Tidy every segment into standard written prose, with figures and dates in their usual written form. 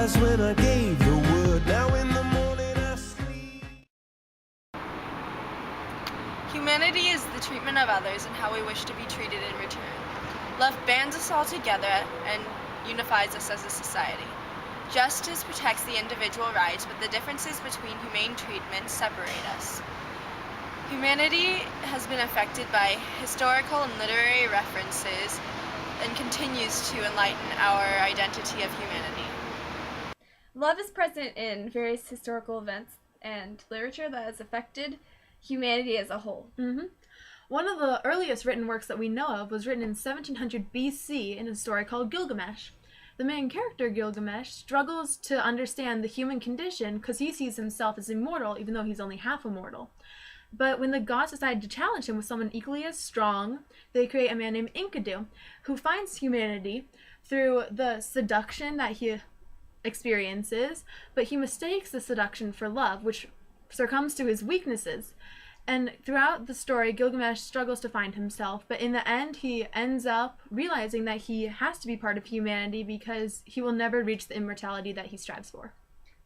eyes when I gave the word. Now in the morning I sleep. Humanity is the treatment of others and how we wish to be treated in return. Love bands us all together and unifies us as a society. Justice protects the individual rights, but the differences between humane treatment separate us. Humanity has been affected by historical and literary references and continues to enlighten our identity of humanity. Love is present in various historical events and literature that has affected humanity as a whole. One of the earliest written works that we know of was written in 1700 BC in a story called Gilgamesh. The main character, Gilgamesh, struggles to understand the human condition because he sees himself as immortal even though he's only half immortal. But when the gods decide to challenge him with someone equally as strong, they create a man named Enkidu, who finds humanity through the seduction that he experiences, but he mistakes the seduction for love, which succumbs to his weaknesses. And throughout the story, Gilgamesh struggles to find himself, but in the end, he ends up realizing that he has to be part of humanity because he will never reach the immortality that he strives for.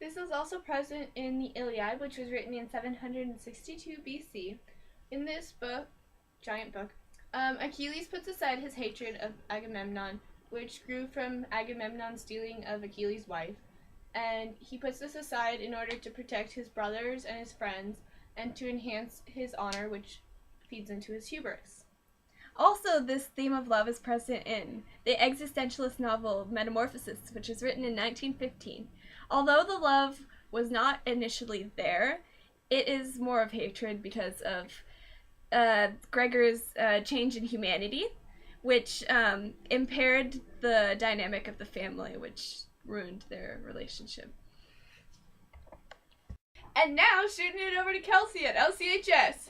This is also present in the Iliad, which was written in 762 BC. In this book, giant book, Achilles puts aside his hatred of Agamemnon, which grew from Agamemnon's stealing of Achilles' wife, and he puts this aside in order to protect his brothers and his friends, and to enhance his honor, which feeds into his hubris. Also, this theme of love is present in the existentialist novel Metamorphosis, which was written in 1915. Although the love was not initially there, it is more of hatred because of Gregor's change in humanity, which impaired the dynamic of the family, which ruined their relationship. And now, shooting it over to Kelsey at LCHS.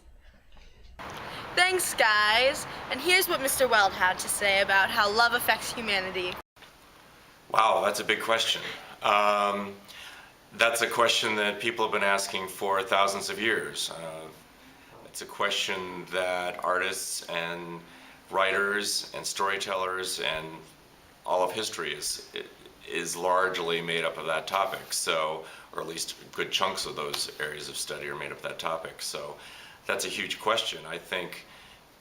Thanks, guys. And here's what Mr. Weld had to say about how love affects humanity. Wow, that's a big question. That's a question that people have been asking for thousands of years. It's a question that artists and writers and storytellers and all of history is largely made up of that topic. So, or at least good chunks of those areas of study are made up of that topic. So that's a huge question. I think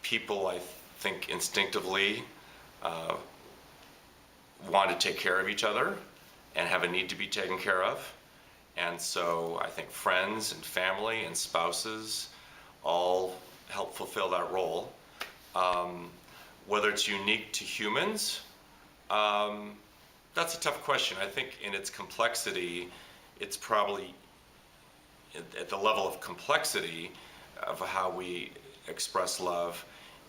people, instinctively want to take care of each other and have a need to be taken care of. And so I think friends and family and spouses all help fulfill that role. Whether it's unique to humans, that's a tough question. I think in its complexity, it's probably at the level of complexity of how we express love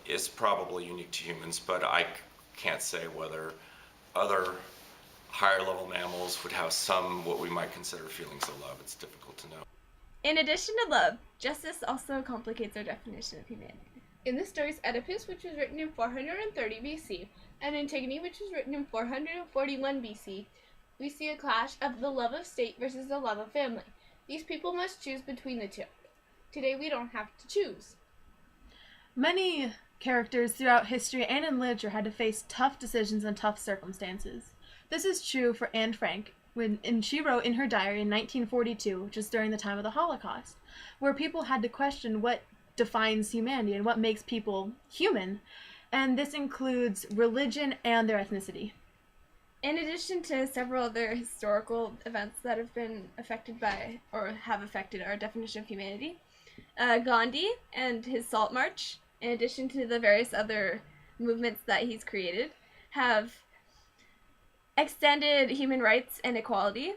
is probably unique to humans, but I can't say whether other higher level mammals would have some what we might consider feelings of love. It's difficult to know. In addition to love, justice also complicates our definition of humanity. In the stories Oedipus, which was written in 430 BC, and Antigone, which was written in 441 BC, we see a clash of the love of state versus the love of family. These people must choose between the two. Today we don't have to choose. Many characters throughout history and in literature had to face tough decisions and tough circumstances. This is true for Anne Frank, and she wrote in her diary in 1942, which is during the time of the Holocaust, where people had to question what defines humanity and what makes people human, and this includes religion and their ethnicity. In addition to several other historical events that have been affected by, or have affected our definition of humanity, Gandhi and his Salt March, in addition to the various other movements that he's created, have extended human rights and equality,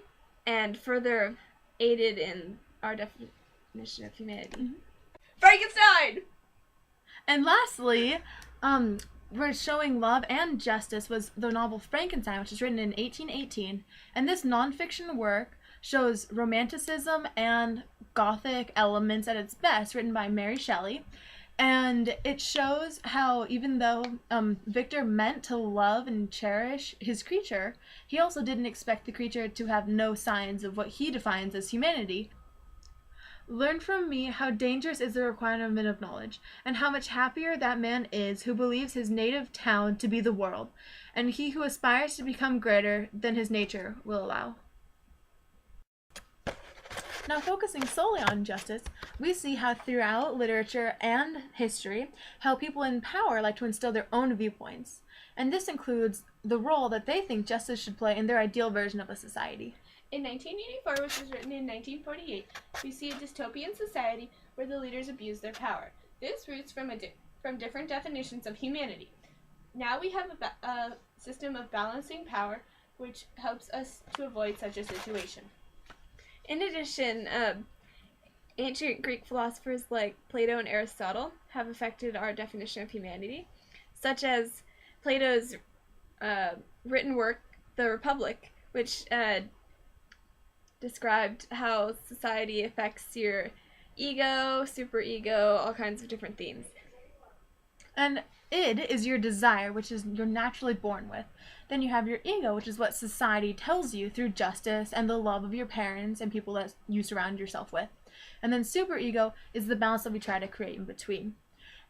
and further aided in our definition of humanity. Frankenstein! And lastly, we're showing love and justice was the novel Frankenstein, which was written in 1818. And this nonfiction work shows romanticism and gothic elements at its best, written by Mary Shelley. And it shows how even though Victor meant to love and cherish his creature, he also didn't expect the creature to have no signs of what he defines as humanity. Learn from me how dangerous is the requirement of knowledge, and how much happier that man is who believes his native town to be the world, and he who aspires to become greater than his nature will allow. Now, focusing solely on justice, we see how throughout literature and history, how people in power like to instill their own viewpoints. And this includes the role that they think justice should play in their ideal version of a society. In 1984, which was written in 1948, we see a dystopian society where the leaders abuse their power. This roots from different definitions of humanity. Now we have a system of balancing power, which helps us to avoid such a situation. In addition, ancient Greek philosophers like Plato and Aristotle have affected our definition of humanity, such as Plato's written work, The Republic, which described how society affects your ego, superego, all kinds of different themes. And id is your desire, which is you're naturally born with. Then you have your ego, which is what society tells you through justice and the love of your parents and people that you surround yourself with. And then superego is the balance that we try to create in between.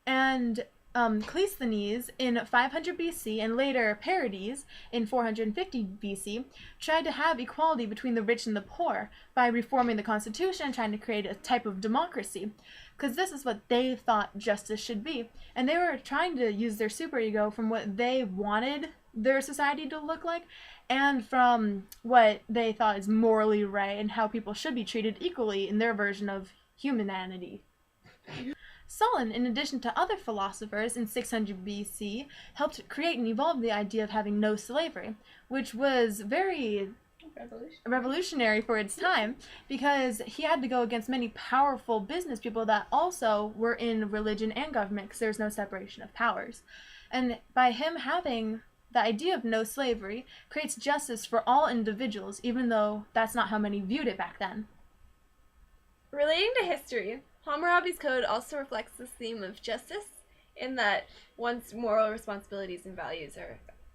And Cleisthenes in 500 BC and later Parades in 450 BC tried to have equality between the rich and the poor by reforming the constitution and trying to create a type of democracy, because this is what they thought justice should be. And they were trying to use their superego from what they wanted their society to look like and from what they thought is morally right and how people should be treated equally in their version of humanity. Solon, in addition to other philosophers in 600 BC, helped create and evolve the idea of having no slavery, which was very revolutionary for its time, because he had to go against many powerful business people that also were in religion and government, because there's no separation of powers. And by him having the idea of no slavery creates justice for all individuals, even though that's not how many viewed it back then. Relating to history, Hammurabi's code also reflects this theme of justice, in that one's moral responsibilities and values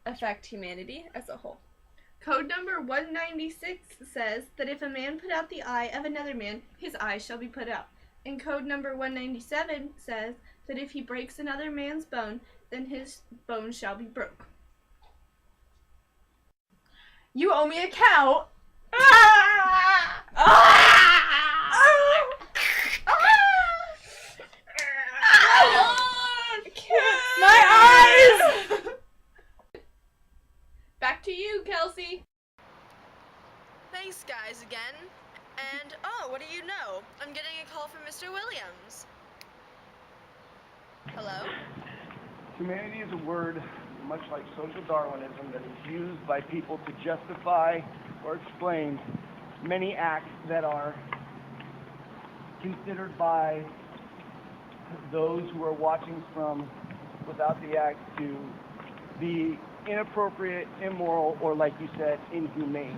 affect humanity as a whole. Code number 196 says that if a man put out the eye of another man, his eye shall be put out. And code number 197 says that if he breaks another man's bone, then his bone shall be broke. You owe me a cow! My eyes! Back to you, Kelsey. Thanks, guys, again. And, oh, what do you know? I'm getting a call from Mr. Williams. Hello? Humanity is a word, much like social Darwinism, that is used by people to justify or explain many acts that are considered by those who are watching from without the act to be inappropriate, immoral, or, like you said, inhumane.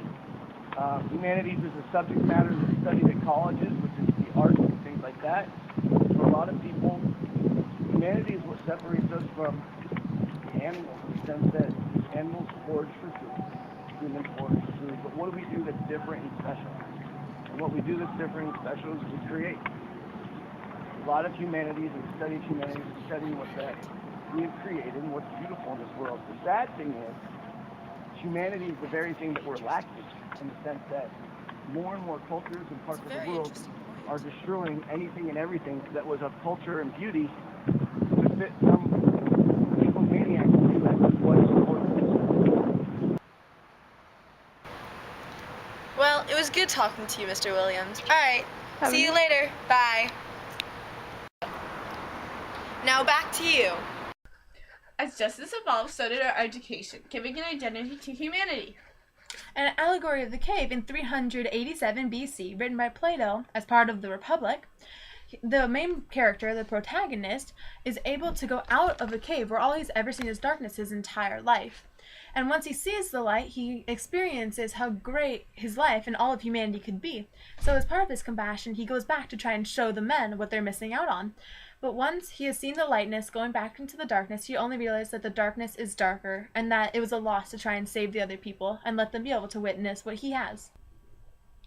Humanities is a subject matter that's studied at colleges, which is the arts and things like that. For a lot of people, humanity is what separates us from animals, in the sense that animals forage for food, humans forage for food, but what do we do that's different and special? And what we do that's different and special is we create. A lot of humanities and study of humanities is studying what that we have created and what's beautiful in this world. The sad thing is, humanity is the very thing that we're lacking, in the sense that more and more cultures and parts of the world are destroying anything and everything that was of culture and beauty to fit some egomaniac view as to what's important. Well, it was good talking to you, Mr. Williams. All right, see you later. Bye. Now back to you. As justice evolved, so did our education, giving an identity to humanity. An allegory of the cave in 387 BC, written by Plato as part of the Republic, the main character, the protagonist, is able to go out of a cave where all he's ever seen is darkness his entire life. And once he sees the light, he experiences how great his life and all of humanity could be. So as part of his compassion, he goes back to try and show the men what they're missing out on. But once he has seen the lightness going back into the darkness, he only realized that the darkness is darker and that it was a loss to try and save the other people and let them be able to witness what he has.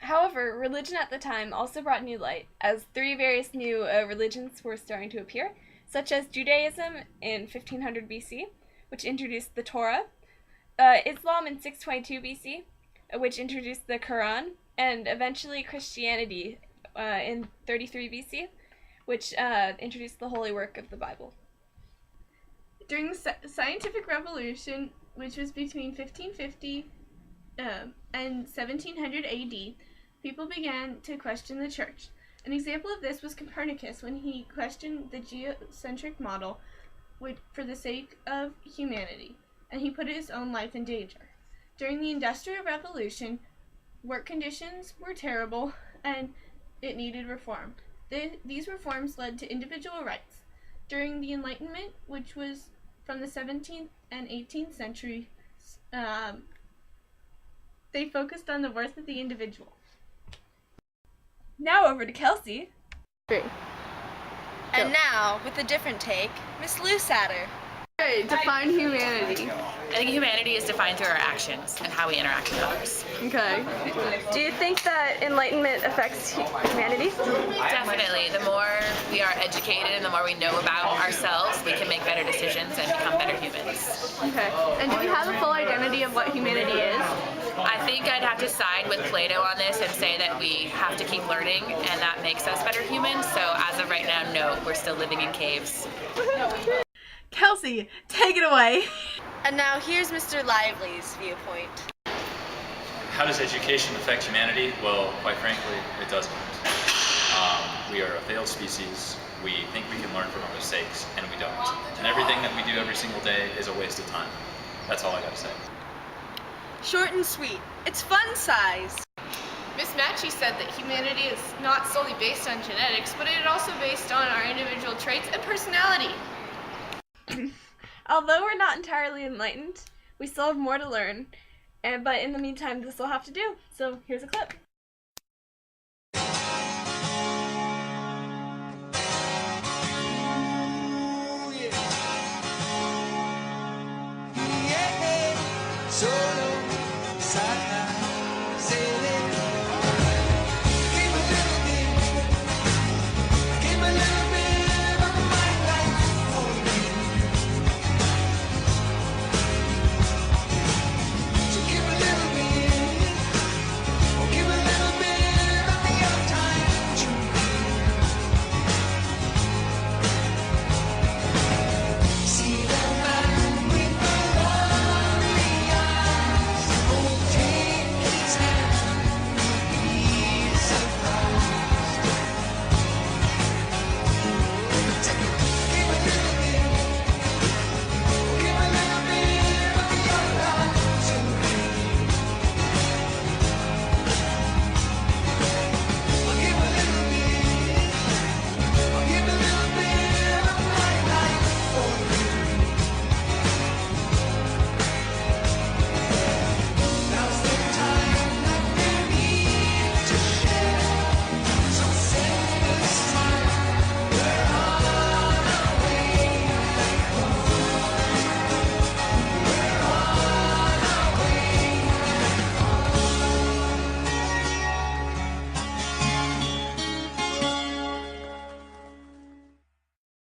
However, religion at the time also brought new light, as three various new religions were starting to appear, such as Judaism in 1500 BC, which introduced the Torah, Islam in 622 BC, which introduced the Quran, and eventually Christianity in 33 BC, which introduced the holy work of the Bible. During the Scientific Revolution, which was between 1550 and 1700 AD, people began to question the church. An example of this was Copernicus when he questioned the geocentric model for the sake of humanity, and he put his own life in danger. During the Industrial Revolution, work conditions were terrible and it needed reform. These reforms led to individual rights. During the Enlightenment, which was from the 17th and 18th century, they focused on the worth of the individual. Now over to Kelsey. And now, with a different take, Miss Loosatter. Okay, define humanity. I think humanity is defined through our actions and how we interact with others. Okay. Do you think that enlightenment affects humanity? Definitely. The more we are educated and the more we know about ourselves, we can make better decisions and become better humans. Okay. And do we have a full identity of what humanity is? I think I'd have to side with Plato on this and say that we have to keep learning and that makes us better humans. So as of right now, no, we're still living in caves. Kelsey, take it away. And now here's Mr. Lively's viewpoint. How does education affect humanity? Well, quite frankly, it doesn't. We are a failed species. We think we can learn from our mistakes, and we don't. And everything that we do every single day is a waste of time. That's all I gotta say. Short and sweet. It's fun size. Miss Mattix said that humanity is not solely based on genetics, but it is also based on our individual traits and personality. Although we're not entirely enlightened, we still have more to learn. But in the meantime, this will have to do. So here's a clip.